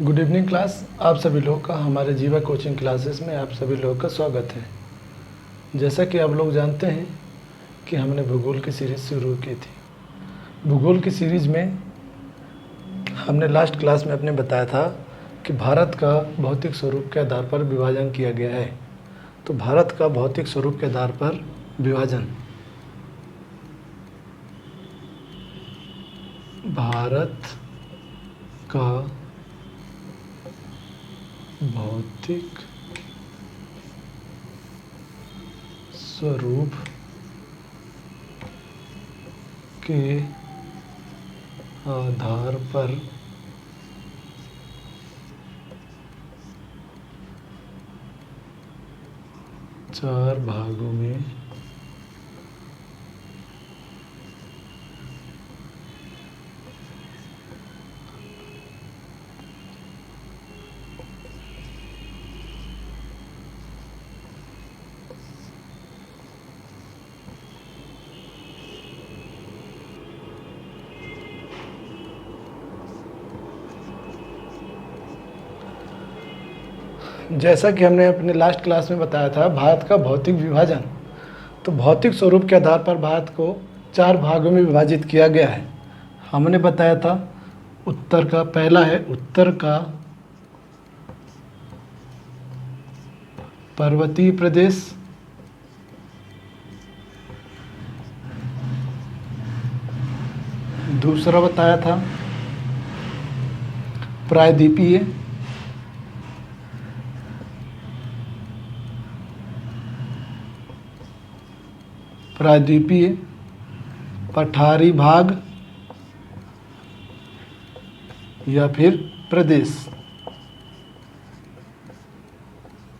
Good evening class. आप सभी लोग का हमारे जीवा कोचिंग क्लासेस में आप सभी लोग का स्वागत है। जैसा कि आप लोग जानते हैं कि हमने भूगोल की सीरीज़ शुरू की थी। भूगोल की सीरीज़ में हमने लास्ट क्लास में अपने बताया था कि भारत का भौतिक स्वरूप के आधार पर विभाजन किया गया है। तो भारत का भौतिक स्वरूप के आधार पर विभाजन, भारत का भौतिक स्वरूप के आधार पर चार भागों में जैसा कि हमने अपने लास्ट क्लास में बताया था भारत का भौतिक विभाजन। तो भौतिक स्वरूप के आधार पर भारत को चार भागों में विभाजित किया गया है। हमने बताया था उत्तर का, पहला है उत्तर का पर्वतीय प्रदेश, दूसरा बताया था प्रायद्वीपीय, पठारी भाग या फिर प्रदेश।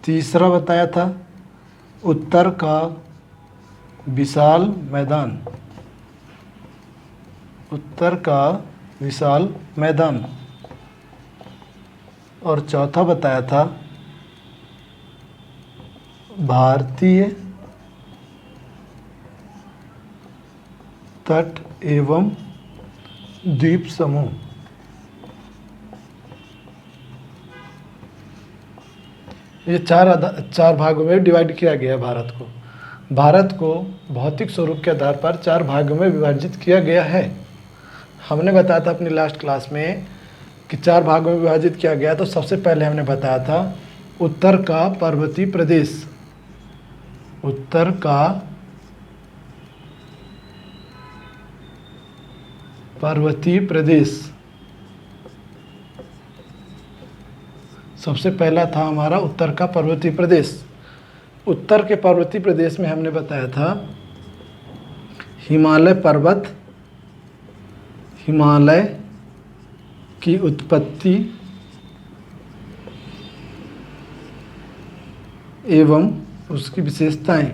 तीसरा बताया था उत्तर का विशाल मैदान, उत्तर का विशाल मैदान। और चौथा बताया था भारतीय तट एवं द्वीप समूह। ये चार भागों में डिवाइड किया गया है भारत को। भारत को भौतिक स्वरूप के आधार पर चार भागों में विभाजित किया गया है। हमने बताया था अपनी लास्ट क्लास में कि चार भागों में विभाजित किया गया। तो सबसे पहले हमने बताया था उत्तर का पर्वतीय प्रदेश, उत्तर का पर्वतीय प्रदेश सबसे पहला था हमारा उत्तर का पर्वतीय प्रदेश। उत्तर के पर्वतीय प्रदेश में हमने बताया था हिमालय पर्वत, हिमालय की उत्पत्ति एवं उसकी विशेषताएं।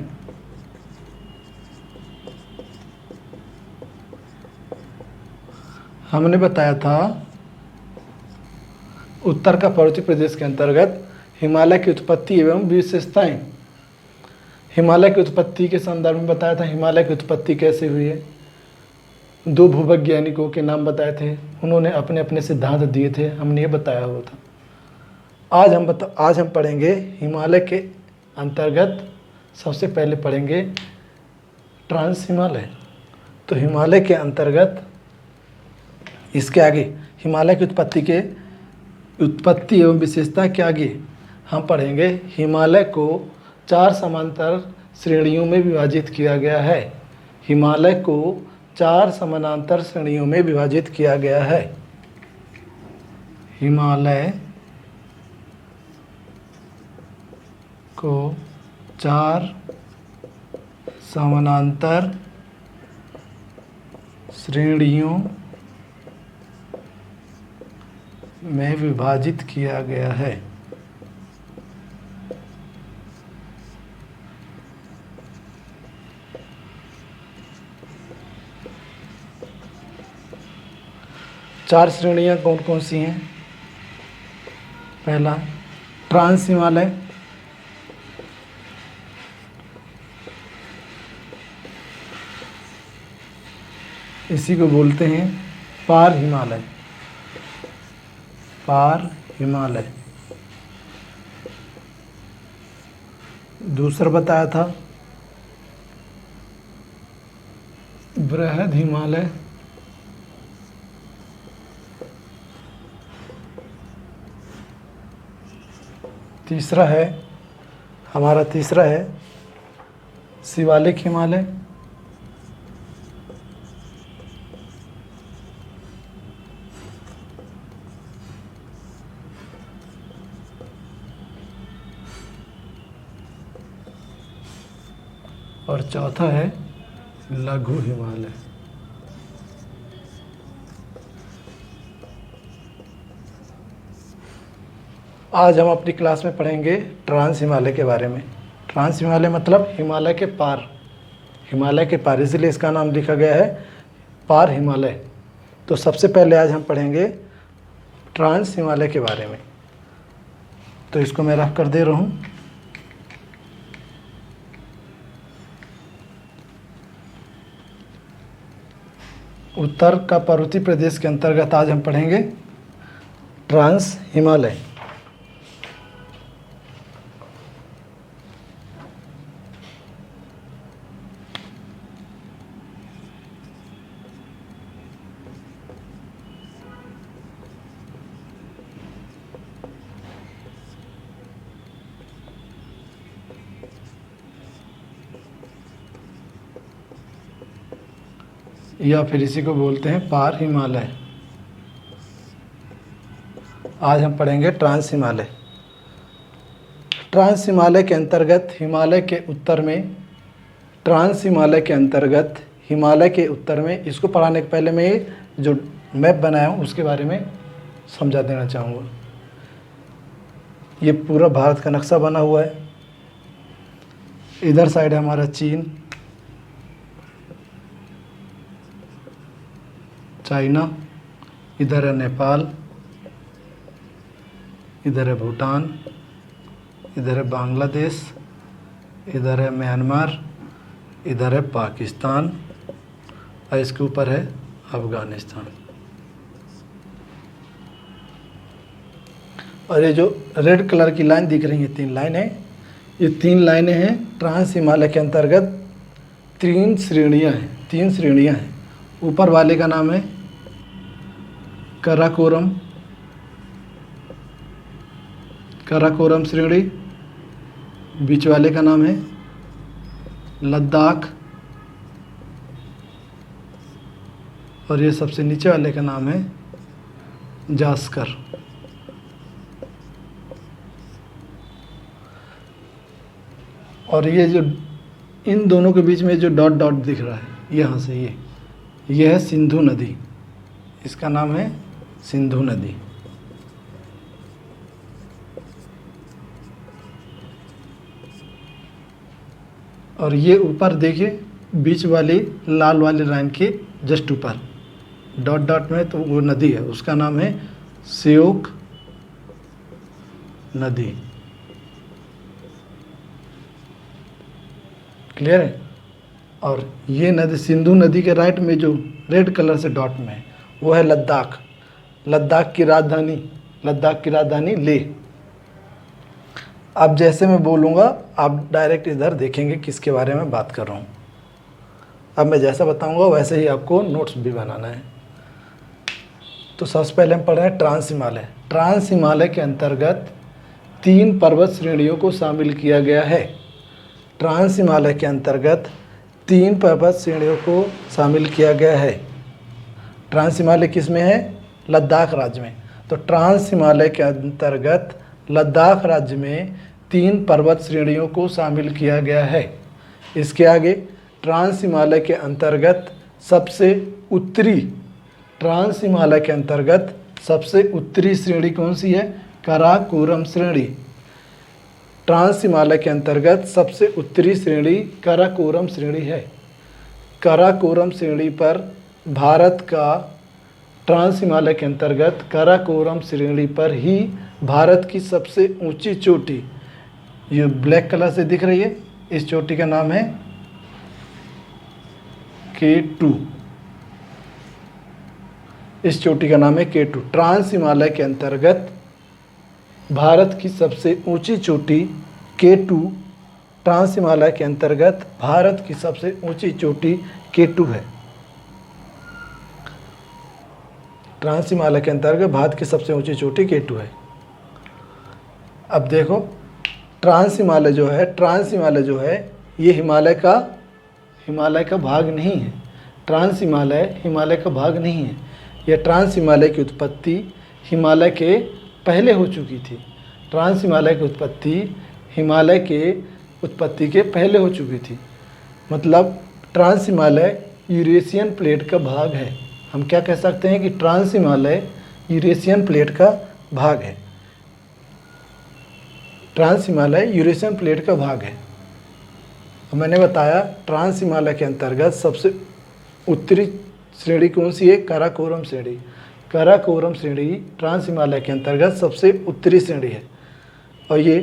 हमने बताया था उत्तर का पर्वतीय प्रदेश के अंतर्गत हिमालय की उत्पत्ति एवं विशेषताएं। हिमालय की उत्पत्ति के संदर्भ में बताया था हिमालय की उत्पत्ति कैसे हुई है। दो भूवैज्ञानिकों के नाम बताए थे, उन्होंने अपने अपने सिद्धांत दिए थे, हमने ये बताया हुआ था। आज हम पढ़ेंगे हिमालय के अंतर्गत। सबसे पहले पढ़ेंगे ट्रांस हिमालय। तो हिमालय के अंतर्गत इसके आगे हिमालय की उत्पत्ति एवं विशेषता के आगे हम पढ़ेंगे हिमालय को चार समांतर श्रेणियों में विभाजित किया गया है। हिमालय को चार समानांतर श्रेणियों में विभाजित किया गया है। हिमालय को चार समानांतर श्रेणियों में विभाजित किया गया है। चार श्रेणियां कौन कौन सी हैं? पहला ट्रांस हिमालय, इसी को बोलते हैं पार हिमालय। पार हिमालय। दूसरा बताया था बृहद हिमालय। तीसरा है हमारा, तीसरा है शिवालिक हिमालय। और चौथा है लघु हिमालय। आज हम अपनी क्लास में पढ़ेंगे ट्रांस हिमालय के बारे में। ट्रांस हिमालय मतलब हिमालय के पार, हिमालय के पार, इसलिए इसका नाम लिखा गया है पार हिमालय। तो सबसे पहले आज हम पढ़ेंगे ट्रांस हिमालय के बारे में। तो इसको मैं रख कर दे रहा हूँ। उत्तर का पर्वतीय प्रदेश के अंतर्गत आज हम पढ़ेंगे ट्रांस हिमालय। या फिर इसी को बोलते हैं पार हिमालय। आज हम पढ़ेंगे ट्रांस हिमालय। ट्रांस हिमालय के अंतर्गत हिमालय के उत्तर में, ट्रांस हिमालय के अंतर्गत हिमालय के उत्तर में, इसको पढ़ाने के पहले मैं जो मैप बनाया हूँ उसके बारे में समझा देना चाहूँगा। ये पूरा भारत का नक्शा बना हुआ है। इधर साइड है हमारा चीन, चाइना, इधर है नेपाल, इधर है भूटान, इधर है बांग्लादेश, इधर है म्यांमार, इधर है पाकिस्तान और इसके ऊपर है अफ़गानिस्तान। और ये जो रेड कलर की लाइन दिख रही है, 3 लाइनें हैं, ये 3 लाइनें हैं ट्रांस हिमालय के अंतर्गत। 3 श्रेणियां हैं, 3 श्रेणियां हैं। ऊपर वाले का नाम है काराकोरम, काराकोरम श्रेणी। बीच वाले का नाम है लद्दाख और ये सबसे नीचे वाले का नाम है जास्कर। और ये जो इन दोनों के बीच में जो डॉट डॉट दिख रहा है, यहाँ से ये है सिंधु नदी। इसका नाम है सिंधु नदी। और ये ऊपर देखिए, बीच वाली लाल वाली लाइन के जस्ट ऊपर डॉट डॉट में तो वो नदी है, उसका नाम है श्योक नदी। क्लियर है? और ये नदी सिंधु नदी के राइट में जो रेड कलर से डॉट में है वो है लद्दाख। लद्दाख की राजधानी, लद्दाख की राजधानी लेह। अब जैसे मैं बोलूँगा आप डायरेक्ट इधर देखेंगे किसके बारे में बात कर रहा हूँ। अब मैं जैसा बताऊँगा वैसे ही आपको नोट्स भी बनाना है। तो सबसे पहले हम पढ़ रहे हैं ट्रांस हिमालय। ट्रांस हिमालय के अंतर्गत 3 पर्वत श्रेणियों को शामिल किया गया है। ट्रांस हिमालय के अंतर्गत 3 पर्वत श्रेणियों को शामिल किया गया है। ट्रांस हिमालय किस में है? लद्दाख राज्य में। तो ट्रांस हिमालय के अंतर्गत लद्दाख राज्य में 3 पर्वत श्रेणियों को शामिल किया गया है। इसके आगे ट्रांस हिमालय के अंतर्गत सबसे उत्तरी, ट्रांस हिमालय के अंतर्गत सबसे उत्तरी श्रेणी कौन सी है? काराकोरम श्रेणी। ट्रांस हिमालय के अंतर्गत सबसे उत्तरी श्रेणी काराकोरम श्रेणी है। काराकोरम श्रेणी पर भारत का, ट्रांस हिमालय के अंतर्गत काराकोरम श्रेणी पर ही भारत की सबसे ऊंची चोटी, ये ब्लैक कलर से दिख रही है, इस चोटी का नाम है K2। इस चोटी का नाम है K2। ट्रांस हिमालय के अंतर्गत भारत की सबसे ऊंची चोटी K2 ट्रांस हिमालय के अंतर्गत भारत की सबसे ऊंची चोटी K2 है। ट्रांस हिमालय के अंतर्गत भारत की सबसे ऊंची चोटी K2 है। अब देखो ट्रांस हिमालय जो है ये हिमालय का भाग नहीं है। ट्रांस हिमालय का भाग नहीं है। यह ट्रांस हिमालय की उत्पत्ति हिमालय के पहले हो चुकी थी। ट्रांस हिमालय की उत्पत्ति हिमालय के उत्पत्ति के पहले हो चुकी थी। मतलब ट्रांस हिमालय यूरेशियन प्लेट का भाग है। हम क्या कह सकते हैं कि ट्रांस हिमालय यूरेशियन प्लेट का भाग है। ट्रांस हिमालय यूरेशियन प्लेट का भाग है। और मैंने बताया ट्रांस हिमालय के अंतर्गत सबसे उत्तरी श्रेणी कौन सी है? काराकोरम श्रेणी। काराकोरम श्रेणी ट्रांस हिमालय के अंतर्गत सबसे उत्तरी श्रेणी है। और ये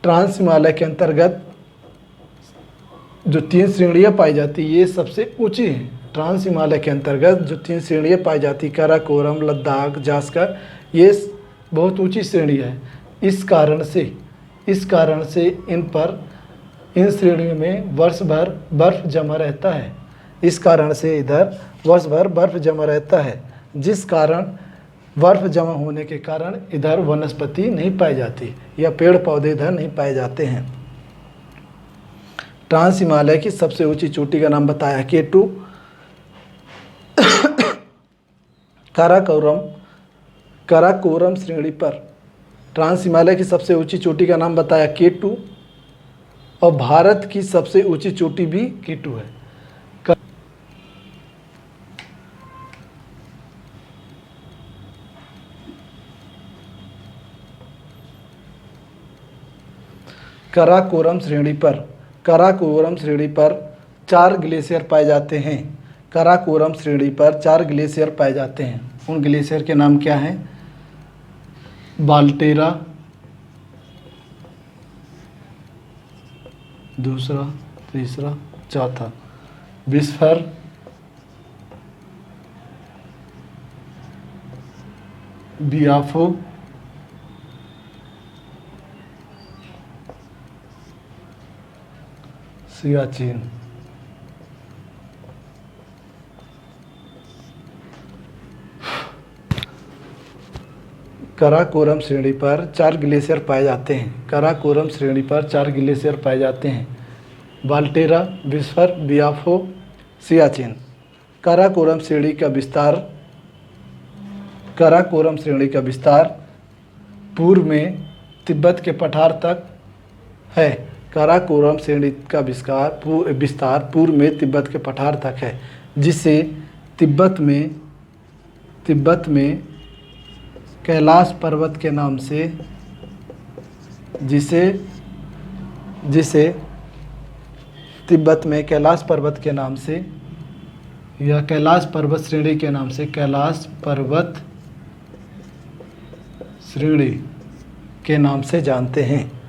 ट्रांस हिमालय के अंतर्गत जो 3 श्रेणियाँ पाई जाती ये सबसे ऊंची हैं। ट्रांस हिमालय के अंतर्गत जो 3 श्रेणियाँ पाई जाती काराकोरम, लद्दाख, जास्कर, ये बहुत ऊंची श्रेणी है। इस कारण से इन श्रेणियों में वर्ष भर बर्फ जमा रहता है। इस कारण से इधर वर्ष भर बर्फ जमा रहता है, जिस कारण बर्फ जमा होने के कारण इधर वनस्पति नहीं पाई जाती या पेड़ पौधे इधर नहीं पाए जाते हैं। ट्रांस हिमालय की सबसे ऊंची चोटी का नाम बताया K2। काराकोरम श्रेणी पर ट्रांस हिमालय की सबसे ऊंची चोटी का नाम बताया K2 और भारत की सबसे ऊंची चोटी भी K2 है। काराकोरम श्रेणी पर 4 ग्लेशियर पाए जाते हैं। काराकोरम श्रेणी पर 4 ग्लेशियर पाए जाते हैं। उन ग्लेशियर के नाम क्या हैं? बाल्टेरा, दूसरा, तीसरा, चौथा, बिस्फर, बियाफो, सियाचिन। काराकोरम श्रेणी पर 4 ग्लेशियर पाए जाते हैं। काराकोरम श्रेणी पर 4 ग्लेशियर पाए जाते हैं। बाल्टेरा, बिस्फर, बियाफो, सियाचिन। काराकोरम श्रेणी का विस्तार पूर्व में तिब्बत के पठार तक है। काराकोरम श्रेणी का विस्तार पूर्व में तिब्बत के पठार तक है, जिसे तिब्बत में कैलाश पर्वत के नाम से जिसे तिब्बत में कैलाश पर्वत के नाम से या कैलाश पर्वत श्रेणी के नाम से कैलाश पर्वत श्रेणी के नाम से जानते हैं।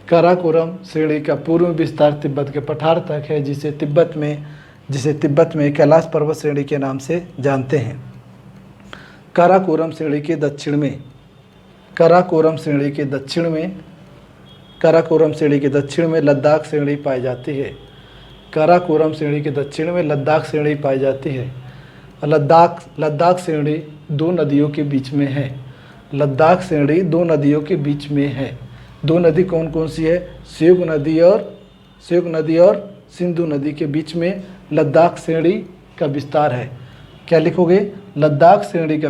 काराकोरम श्रेणी का पूर्व विस्तार तिब्बत के पठार तक है, जिसे तिब्बत में कैलाश पर्वत श्रेणी के नाम से जानते हैं। काराकोरम श्रेणी के दक्षिण में लद्दाख श्रेणी पाई जाती है। काराकोरम श्रेणी के दक्षिण में लद्दाख श्रेणी पाई जाती है। लद्दाख श्रेणी 2 नदियों के बीच में है। लद्दाख श्रेणी 2 नदियों के बीच में है। 2 नदी कौन कौन सी है? श्योक नदी और सिंधु नदी के बीच में लद्दाख श्रेणी का विस्तार है। क्या लिखोगे? लद्दाख श्रेणी का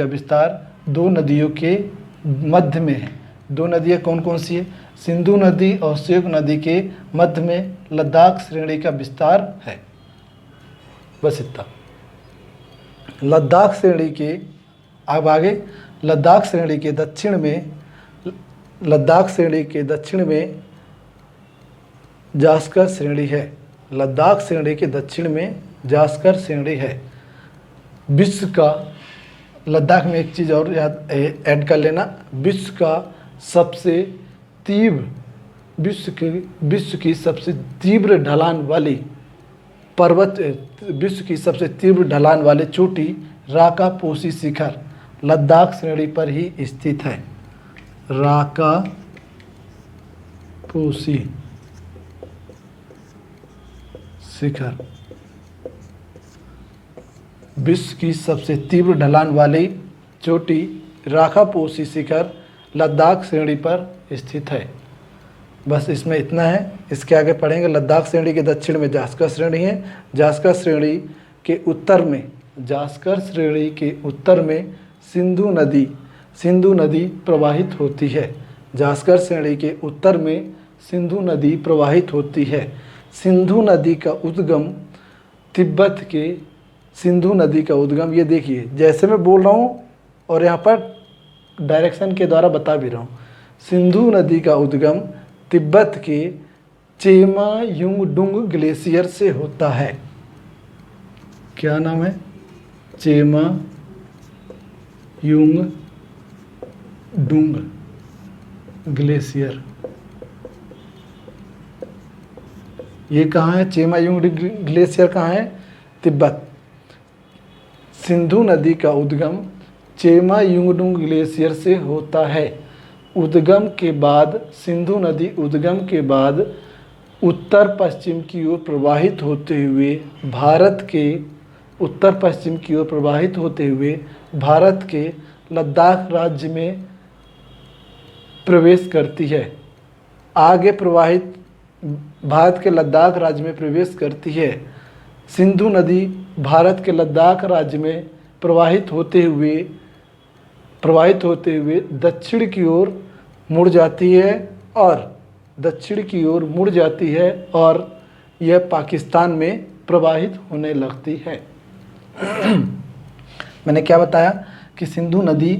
विस्तार 2 नदियों के मध्य में है। 2 नदियाँ कौन कौन सी है? सिंधु नदी और श्योक नदी के मध्य में लद्दाख श्रेणी का विस्तार है। बस इतना। लद्दाख श्रेणी के अब आगे लद्दाख श्रेणी के दक्षिण में जास्कर श्रेणी है। लद्दाख श्रेणी के दक्षिण में जास्कर श्रेणी है। विश्व का लद्दाख में एक चीज़ और याद ऐड कर लेना, विश्व की सबसे तीव्र ढलान वाली चोटी राकापोसी शिखर लद्दाख श्रेणी पर ही स्थित है। राकापोसी शिखर विश्व की सबसे तीव्र ढलान वाली चोटी राकापोसी शिखर लद्दाख श्रेणी पर स्थित है। बस इसमें इतना है। इसके आगे पढ़ेंगे। लद्दाख श्रेणी के दक्षिण में जास्कर श्रेणी है। जास्कर श्रेणी के उत्तर में सिंधु नदी प्रवाहित होती है। जास्कर श्रेणी के उत्तर में सिंधु नदी प्रवाहित होती है। सिंधु नदी का उद्गम तिब्बत के ये देखिए, जैसे मैं बोल रहा हूँ और यहाँ पर डायरेक्शन के द्वारा बता भी रहा हूँ। सिंधु नदी का उद्गम तिब्बत के चेमायुंगडुंग ग्लेशियर से होता है। क्या नाम है? चेमायुंगडुंग ग्लेशियर। ये कहाँ है? चेमायुंगडुंग ग्लेशियर कहाँ है? तिब्बत। सिंधु नदी का उद्गम चेमायुंगडुंग ग्लेशियर से होता है। सिंधु नदी उद्गम के बाद उत्तर पश्चिम की ओर प्रवाहित होते हुए भारत के लद्दाख राज्य में प्रवेश करती है। भारत के लद्दाख राज्य में प्रवेश करती है। सिंधु नदी भारत के लद्दाख राज्य में प्रवाहित होते हुए दक्षिण की ओर मुड़ जाती है और यह पाकिस्तान में प्रवाहित होने लगती है। मैंने क्या बताया कि सिंधु नदी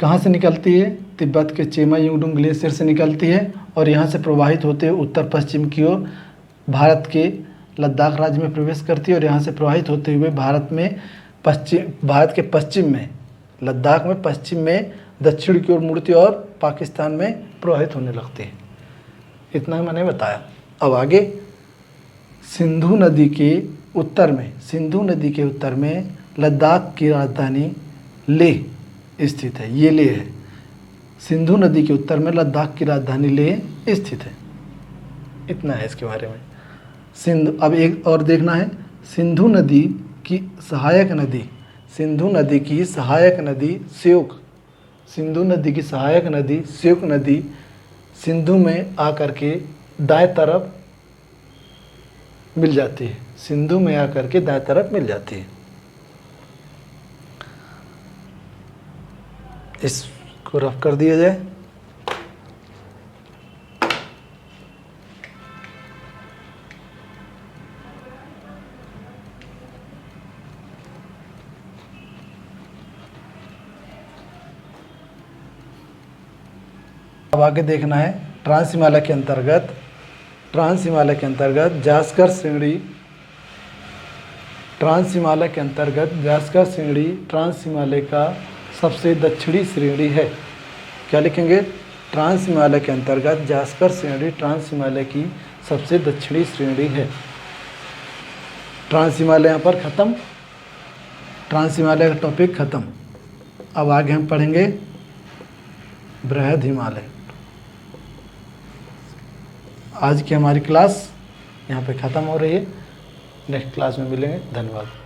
कहाँ से निकलती है? तिब्बत के चेमायुंगडुंग ग्लेशियर से निकलती है और यहाँ से प्रवाहित होते हुए उत्तर पश्चिम की ओर भारत के लद्दाख राज्य में प्रवेश करती है और यहाँ से प्रवाहित होते हुए भारत के पश्चिम में, लद्दाख में पश्चिम में दक्षिण की ओर मुड़ती और पाकिस्तान में प्रवाहित होने लगती है। इतना मैंने बताया। अब आगे सिंधु नदी के उत्तर में लद्दाख की राजधानी लेह स्थित है। ये लेह है। सिंधु नदी के उत्तर में लद्दाख की राजधानी लेह स्थित है। इतना है इसके बारे में। अब एक और देखना है। सिंधु नदी की सहायक नदी श्योक नदी सिंधु में आकर के दाएं तरफ मिल जाती है। इसको रफ कर दिया जाए। अब आगे देखना है ट्रांस हिमालय के अंतर्गत जास्कर श्रेणी ट्रांस हिमालय का सबसे दक्षिणी श्रेणी है। क्या लिखेंगे? ट्रांस हिमालय के अंतर्गत जास्कर श्रेणी ट्रांस हिमालय की सबसे दक्षिणी श्रेणी है। ट्रांस हिमालय यहाँ पर ख़त्म। ट्रांस हिमालय का टॉपिक ख़त्म। अब आगे हम पढ़ेंगे बृहद हिमालय। आज की हमारी क्लास यहाँ पे ख़त्म हो रही है। नेक्स्ट क्लास में मिलेंगे। धन्यवाद।